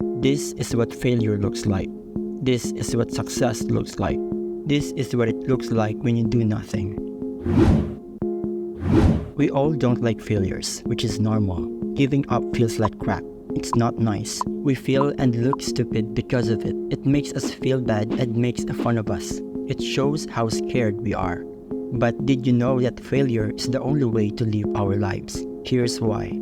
This is what failure looks like. This is what success looks like. This is what it looks like when you do nothing. We all don't like failures, which is normal. Giving up feels like crap. It's not nice. We feel and look stupid because of it. It makes us feel bad and makes fun of us. It shows how scared we are. But did you know that failure is the only way to live our lives? Here's why.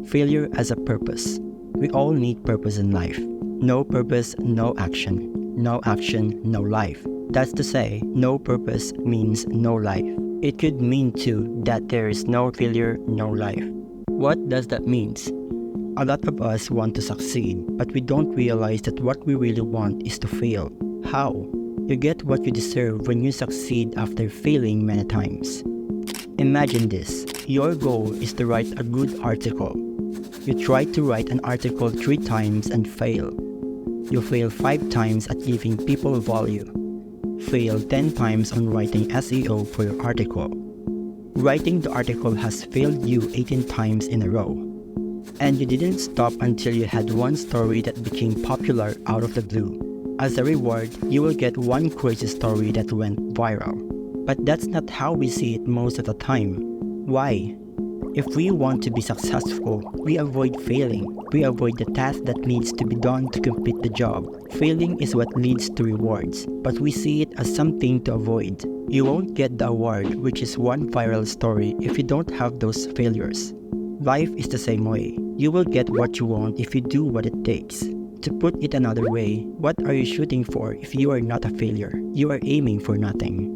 Failure has a purpose. We all need purpose in life. No purpose, no action. No action, no life. That's to say, no purpose means no life. It could mean too that there is no failure, no life. What does that mean? A lot of us want to succeed, but we don't realize that what we really want is to fail. How? You get what you deserve when you succeed after failing many times. Imagine this. Your goal is to write a good article. You try to write an article 3 times and fail. You fail 5 times at giving people value. Fail 10 times on writing SEO for your article. Writing the article has failed you 18 times in a row. And you didn't stop until you had one story that became popular out of the blue. As a reward, you will get one crazy story that went viral. But that's not how we see it most of the time. Why? If we want to be successful, we avoid failing. We avoid the task that needs to be done to complete the job. Failing is what leads to rewards, but we see it as something to avoid. You won't get the award, which is one viral story, if you don't have those failures. Life is the same way. You will get what you want if you do what it takes. To put it another way, what are you shooting for if you are not a failure? You are aiming for nothing.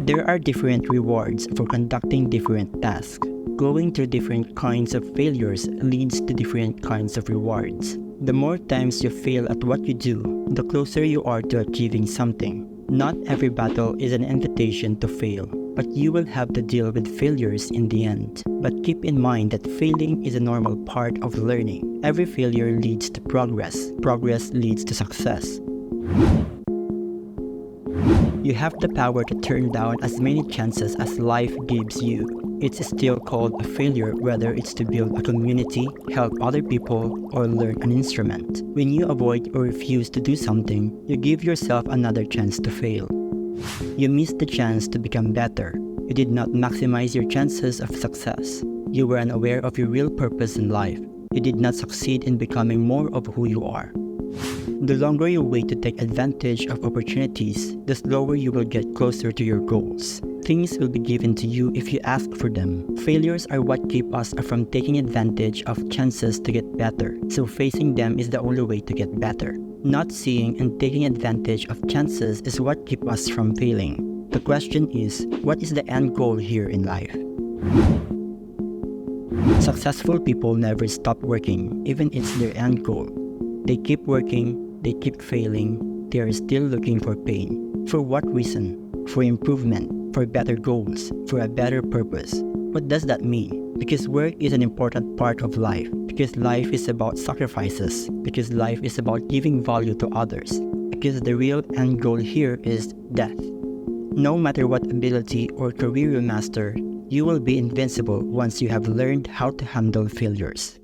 There are different rewards for conducting different tasks. Going through different kinds of failures leads to different kinds of rewards. The more times you fail at what you do, the closer you are to achieving something. Not every battle is an invitation to fail, but you will have to deal with failures in the end. But keep in mind that failing is a normal part of learning. Every failure leads to progress. Progress leads to success. You have the power to turn down as many chances as life gives you. It's still called a failure whether it's to build a community, help other people, or learn an instrument. When you avoid or refuse to do something, you give yourself another chance to fail. You missed the chance to become better. You did not maximize your chances of success. You were unaware of your real purpose in life. You did not succeed in becoming more of who you are. The longer you wait to take advantage of opportunities, the slower you will get closer to your goals. Things will be given to you if you ask for them. Failures are what keep us from taking advantage of chances to get better, so facing them is the only way to get better. Not seeing and taking advantage of chances is what keep us from failing. The question is, what is the end goal here in life? Successful people never stop working, even it's their end goal. They keep working, they keep failing, they are still looking for pain. For what reason? For improvement, for better goals, for a better purpose. What does that mean? Because work is an important part of life. Because life is about sacrifices. Because life is about giving value to others. Because the real end goal here is death. No matter what ability or career you master, you will be invincible once you have learned how to handle failures.